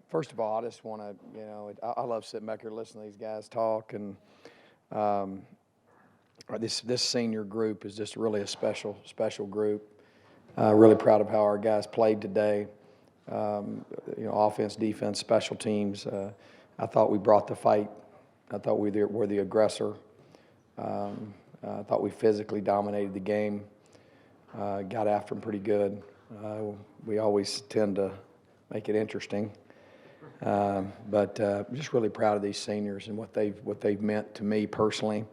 First of all, I just want to, I love sitting back here listening to these guys talk, and um, this senior group is just really a special group. Really proud of how our guys played today. Offense, defense, special teams. I thought we brought the fight. I thought we were the aggressor. I thought we physically dominated the game. Got after them pretty good. We always tend to make it interesting. But I'm just really proud of these seniors and what they've meant to me personally.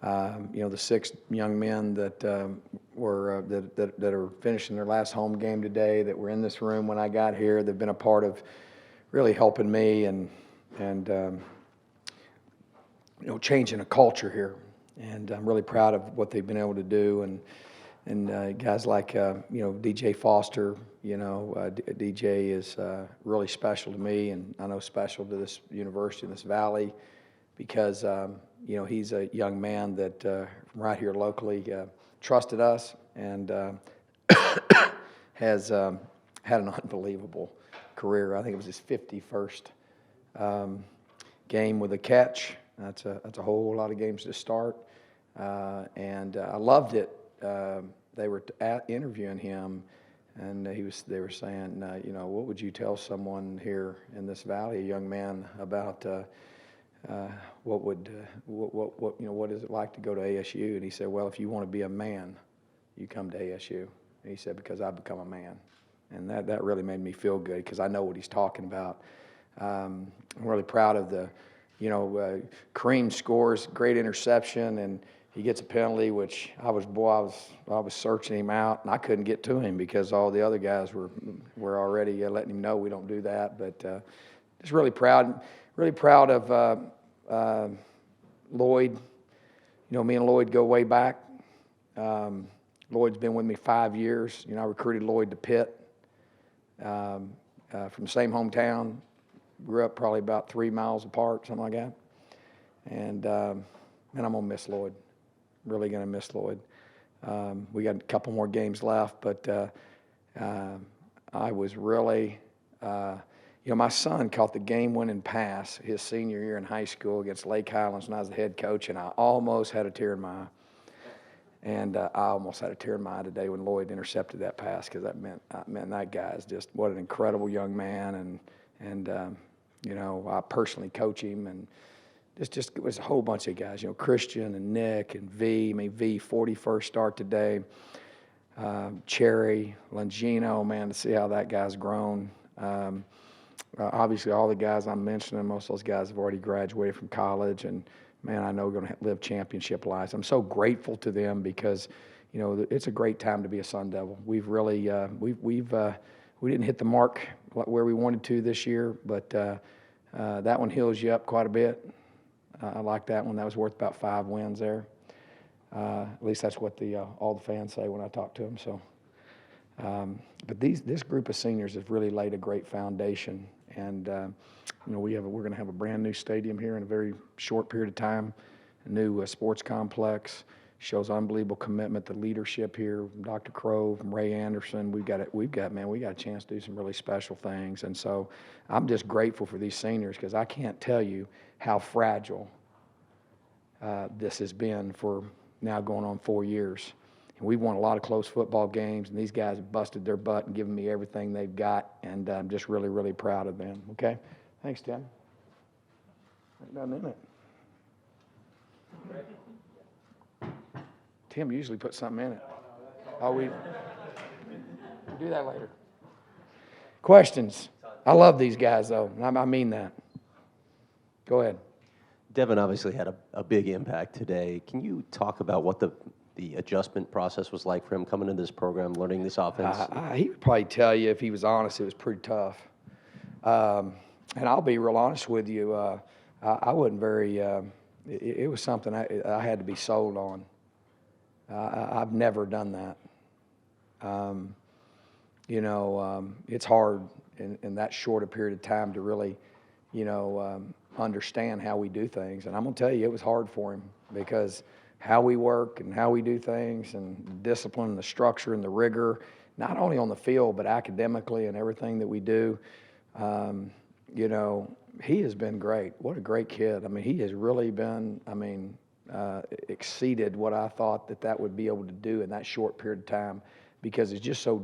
The 6 young men that that are finishing their last home game today, that were in this room when I got here, they've been a part of really helping me and changing a culture here. And I'm really proud of what they've been able to do. And guys like DJ Foster, DJ is really special to me, and I know special to this university in this valley, because he's a young man that from right here locally trusted us and has had an unbelievable career. I think it was his 51st game with a catch. That's a whole lot of games to start, and I loved it. They were interviewing him, and they were saying, what would you tell someone here in this valley, a young man, about what is it like to go to ASU? And he said, well, if you want to be a man, you come to ASU. And he said, because I've become a man. And that really made me feel good, because I know what he's talking about. I'm really proud of Kareem scores, great interception, and he gets a penalty, which I was searching him out, and I couldn't get to him because all the other guys were already letting him know we don't do that. But just really proud of Lloyd. Me and Lloyd go way back. Lloyd's been with me 5 years. I recruited Lloyd to Pitt from the same hometown. Grew up probably about 3 miles apart, something like that. And I'm gonna miss Lloyd. Really gonna miss Lloyd. We got a couple more games left, but I was really. My son caught the game-winning pass his senior year in high school against Lake Highlands when I was the head coach, and I almost had a tear in my eye. And I almost had a tear in my eye today when Lloyd intercepted that pass, because that meant that guy is just what an incredible young man, and I personally coach him, and just it was a whole bunch of guys, Christian and Nick and V. V 41st start today. Cherry, Longino, man, to see how that guy's grown. Obviously, all the guys I'm mentioning, most of those guys have already graduated from college, and man, I know we're going to live championship lives. I'm so grateful to them, because it's a great time to be a Sun Devil. We've really we didn't hit the mark where we wanted to this year, but that one heals you up quite a bit. I like that one. That was worth about 5 wins there. At least that's what all the fans say when I talk to them. So, but this group of seniors has really laid a great foundation, and we're going to have a brand new stadium here in a very short period of time. A new sports complex. Shows unbelievable commitment to leadership here. Dr. Crow, from Ray Anderson, we got a chance to do some really special things. And so I'm just grateful for these seniors, because I can't tell you how fragile this has been for now going on 4 years. And we've won a lot of close football games, and these guys have busted their butt and given me everything they've got, and I'm just really, really proud of them. Okay? Thanks, Tim. Ain't nothing in it. Tim usually puts something in it. Oh, we'll do that later. Questions? I love these guys, though. I mean that. Go ahead. Devin obviously had a big impact today. Can you talk about what the adjustment process was like for him coming into this program, learning this offense? He would probably tell you, if he was honest, it was pretty tough. And I'll be real honest with you. I wasn't very. It was something I had to be sold on. I've never done that. It's hard in that short a period of time to really, understand how we do things. And I'm going to tell you, it was hard for him, because how we work and how we do things, and the discipline and the structure and the rigor, not only on the field but academically and everything that we do, You know, he has been great. What a great kid. I mean, he has really been, exceeded what I thought that would be able to do in that short period of time, because it's just so,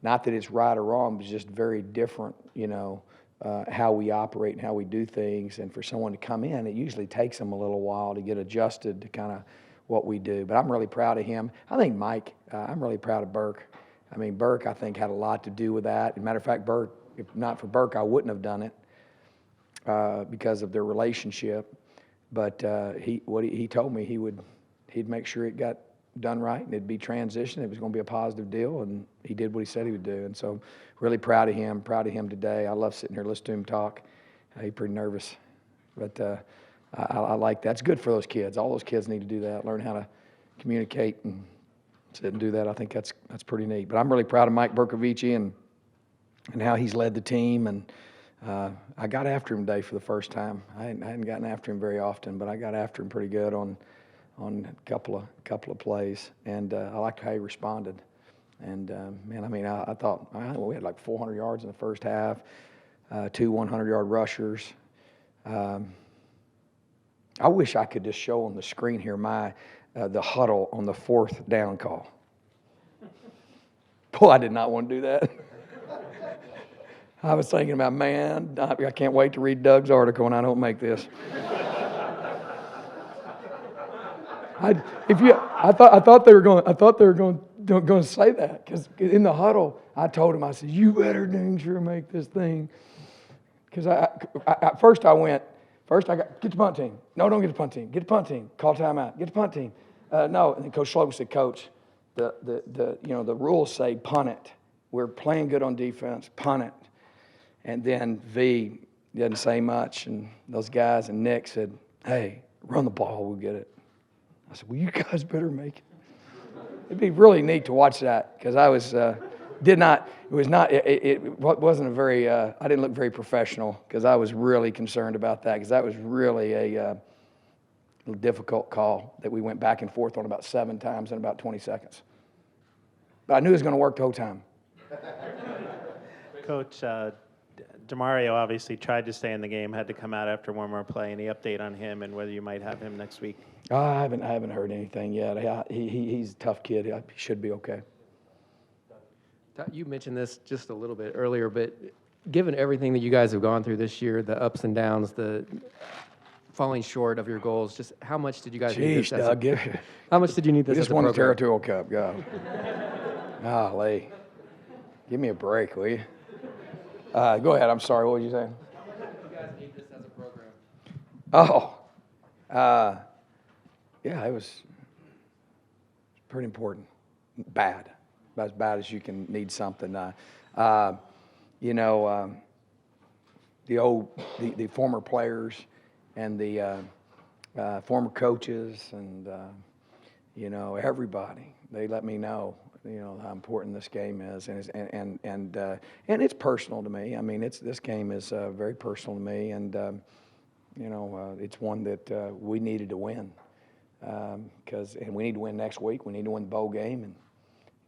not that it's right or wrong, but it's just very different, how we operate and how we do things. And for someone to come in, it usually takes them a little while to get adjusted to kind of what we do. But I'm really proud of him. I think Mike, I'm really proud of Burke. I mean, Burke, I think, had a lot to do with that. As a matter of fact, Burke, if not for Burke, I wouldn't have done it because of their relationship. But he told me he'd make sure it got done right and it'd be transition. It was going to be a positive deal, and he did what he said he would do. And so, really proud of him. Proud of him today. I love sitting here listening to him talk. He's pretty nervous, but I like that. It's good for those kids. All those kids need to do that. Learn how to communicate and sit and do that. I think that's pretty neat. But I'm really proud of Mike Bercovici and how he's led the team. And I got after him today for the first time. I hadn't gotten after him very often, but I got after him pretty good on a couple of plays, and I liked how he responded. And I thought we had like 400 yards in the first half, 2 100-yard rushers. I wish I could just show on the screen here the huddle on the 4th down call. Boy, I did not want to do that. I was thinking about, man, I can't wait to read Doug's article, and I don't make this. I thought they were going to say that, because in the huddle I told him, I said, you better dang sure make this thing, because first I got get the punt team. No, don't get the punt team. Get the punt team. Call timeout. Get the punt team. No, and then Coach Schlogan said, Coach, the rules say punt it. We're playing good on defense. Punt it. And then V didn't say much, and those guys and Nick said, hey, run the ball. We'll get it. I said, well, you guys better make it. It'd be really neat to watch that, because I wasn't a very, I didn't look very professional, because I was really concerned about that, because that was really a difficult call that we went back and forth on about 7 times in about 20 seconds. But I knew it was going to work the whole time. Coach, DeMario obviously tried to stay in the game, had to come out after one more play. Any update on him and whether you might have him next week? I haven't heard anything yet. He's a tough kid. He should be okay. You mentioned this just a little bit earlier, but given everything that you guys have gone through this year, the ups and downs, the falling short of your goals, just how much did you guys need this? Doug, how much did you need this? We just won the Territorial Cup. Go. Golly. Give me a break, will you? Go ahead. I'm sorry. What were you saying? How much do you guys need this as a program? Yeah, it was pretty important. Bad. About as bad as you can need something. The former players and the former coaches and everybody, they let me know how important this game is, and it's personal to me. I mean, this game is very personal to me, and it's one that we needed to win, and we need to win next week. We need to win the bowl game,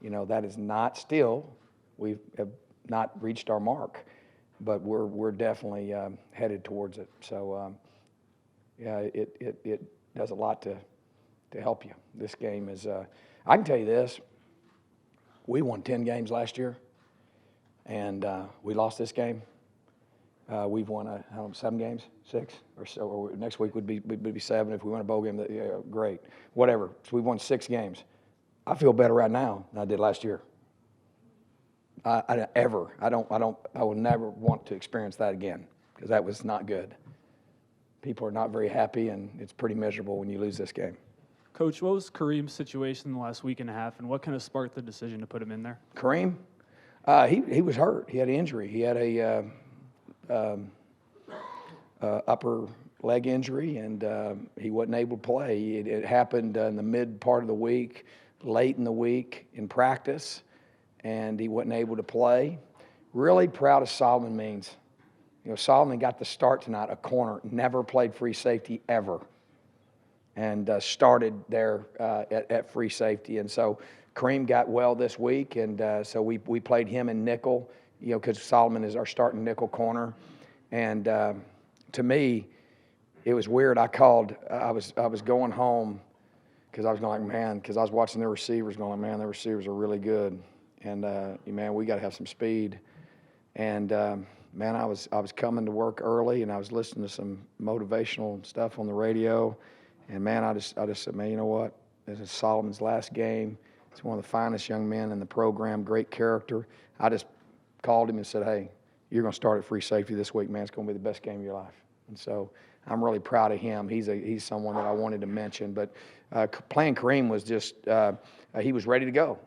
and that is not still. We have not reached our mark, but we're definitely headed towards it. So it does a lot to help you. This game is. I can tell you this. We won 10 games last year, and we lost this game. We've won 7 games, 6 or so. Or next week would be 7 if we win a bowl game. Great, whatever. So we've won 6 games. I feel better right now than I did last year. I will never want to experience that again, because that was not good. People are not very happy, and it's pretty miserable when you lose this game. Coach, what was Kareem's situation in the last week and a half, and what kind of sparked the decision to put him in there? Kareem, he was hurt. He had an injury. He had a upper leg injury, and he wasn't able to play. It happened in the mid part of the week, late in the week in practice, and he wasn't able to play. Really proud of Solomon Means. Solomon got the start tonight, a corner, never played free safety ever, and started there at free safety. And so Kareem got well this week, and so we played him in nickel, because Solomon is our starting nickel corner. And to me, it was weird. I was going home because I was going like, man, because I was watching the receivers going like, man, the receivers are really good. And, man, we got to have some speed. And, man, I was coming to work early, and I was listening to some motivational stuff on the radio. And, man, I just said, man, you know what? This is Solomon's last game. He's one of the finest young men in the program, great character. I just called him and said, hey, you're going to start at free safety this week, man. It's going to be the best game of your life. And so I'm really proud of him. He's someone that I wanted to mention. But playing Kareem was just he was ready to go.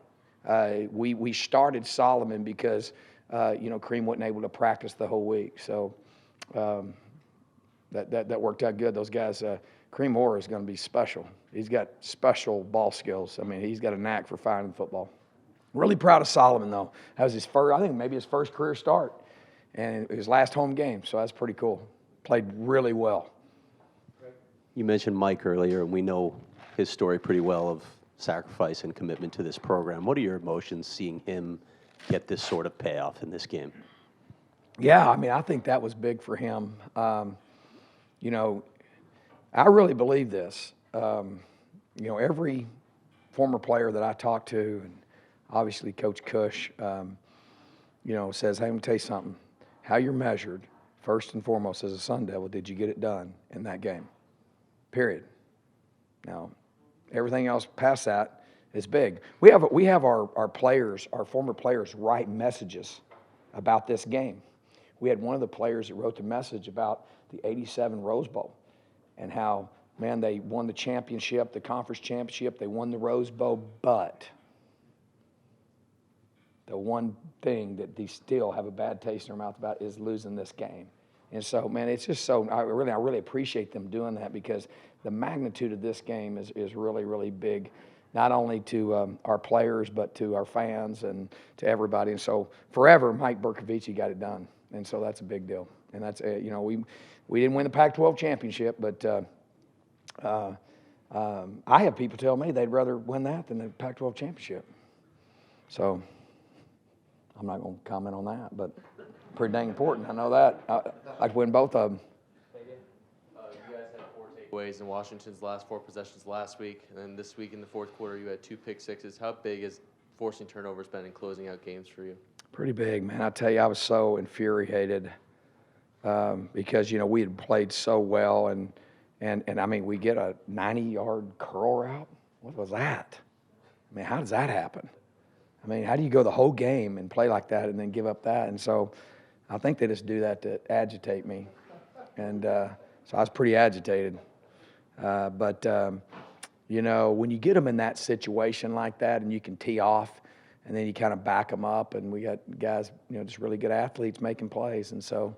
We started Solomon because, Kareem wasn't able to practice the whole week. So that worked out good. Those guys, Kareem Orr is going to be special. He's got special ball skills. I mean, he's got a knack for finding the football. Really proud of Solomon, though. That was his first, I think maybe his first career start. And his last home game, so that's pretty cool. Played really well. You mentioned Mike earlier, and we know his story pretty well of sacrifice and commitment to this program. What are your emotions seeing him get this sort of payoff in this game? Yeah, I mean, I think that was big for him. I really believe this. Every former player that I talk to, and obviously Coach Cush, says, hey, let me tell you something. How you're measured, first and foremost, as a Sun Devil, did you get it done in that game? Period. Now, everything else past that is big. We have our players, our former players, write messages about this game. We had one of the players that wrote the message about the '87 Rose Bowl and how, man, they won the championship, the conference championship, they won the Rose Bowl, but the one thing that they still have a bad taste in their mouth about is losing this game. And so, man, it's just so, I really appreciate them doing that, because the magnitude of this game is really, really big, not only to our players, but to our fans and to everybody. And so forever, Mike Bercovici got it done. And so that's a big deal. And that's, we didn't win the Pac-12 championship, but I have people tell me they'd rather win that than the Pac-12 championship. So I'm not going to comment on that, but pretty dang important. I know that. I'd like to win both of them. You guys had 4 takeaways in Washington's last 4 possessions last week, and then this week in the fourth quarter you had 2 pick sixes. How big has forcing turnovers been in closing out games for you? Pretty big, man. I tell you, I was so infuriated because, we had played so well, and I mean, we get a 90-yard curl route. What was that? I mean, how does that happen? I mean, how do you go the whole game and play like that and then give up that? And so I think they just do that to agitate me. And so I was pretty agitated. But when you get them in that situation like that and you can tee off and then you kind of back them up, and we got guys, just really good athletes making plays. And so,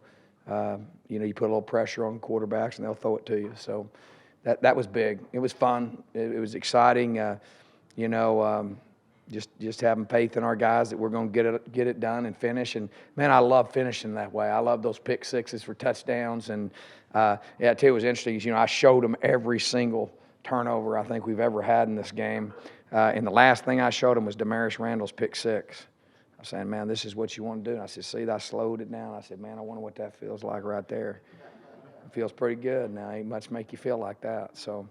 you put a little pressure on quarterbacks and they'll throw it to you. So that was big. It was fun. It was exciting. Just having faith in our guys that we're going to get it done and finish. And, man, I love finishing that way. I love those pick sixes for touchdowns. And, I tell you what was interesting is, I showed them every single turnover I think we've ever had in this game. And the last thing I showed them was Damaris Randall's pick six. I was saying, man, this is what you want to do. And I said, see, I slowed it down. I said, man, I wonder what that feels like right there. It feels pretty good now. Ain't much make you feel like that. So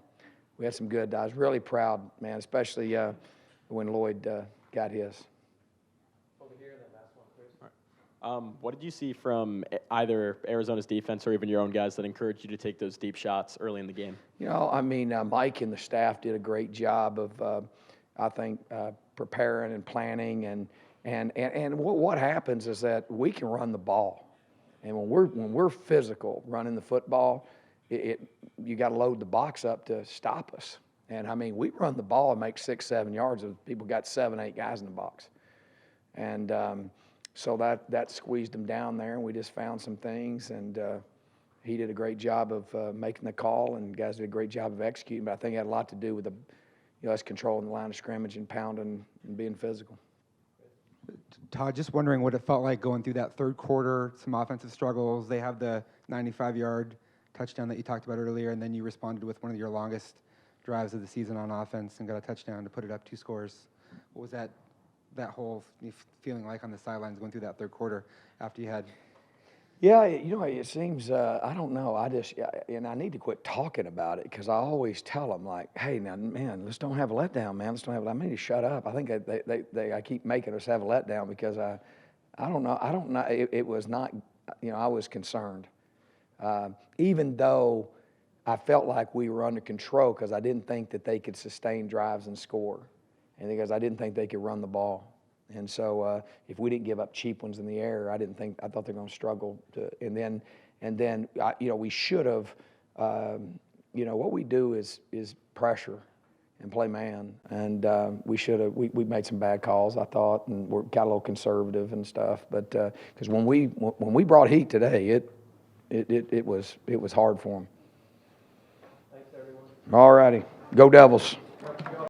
we had some good. I was really proud, man, especially when Lloyd got his. What did you see from either Arizona's defense or even your own guys that encouraged you to take those deep shots early in the game? Mike and the staff did a great job of, I think, preparing and planning. And what happens is that we can run the ball. And when we're physical running the football, you got to load the box up to stop us. And, we run the ball and make 6-7 yards. And people got 7-8 guys in the box. And so that squeezed them down there, and we just found some things. And he did a great job of making the call, and guys did a great job of executing. But I think it had a lot to do with us controlling the line of scrimmage and pounding and being physical. Todd, just wondering what it felt like going through that third quarter, some offensive struggles. They have the 95-yard touchdown that you talked about earlier, and then you responded with one of your longest drives of the season on offense and got a touchdown to put it up 2 scores. What was that that whole feeling like on the sidelines going through that third quarter after you had? Yeah, it seems, I don't know. And I need to quit talking about it because I always tell them, like, hey, now, man, let's don't have a letdown, man. Let's don't have, I need to shut up. I think I keep making us have a letdown because I don't know. I don't know. It was not, I was concerned. Even though I felt like we were under control because I didn't think that they could sustain drives and score, and because I didn't think they could run the ball. And so if we didn't give up cheap ones in the air, I thought they were going to struggle. And then we should have, what we do is pressure and play man. And we should have, we made some bad calls, I thought, and we got a little conservative and stuff. But because when we brought heat today, it was hard for them. Thanks, everyone. All righty. Go Devils.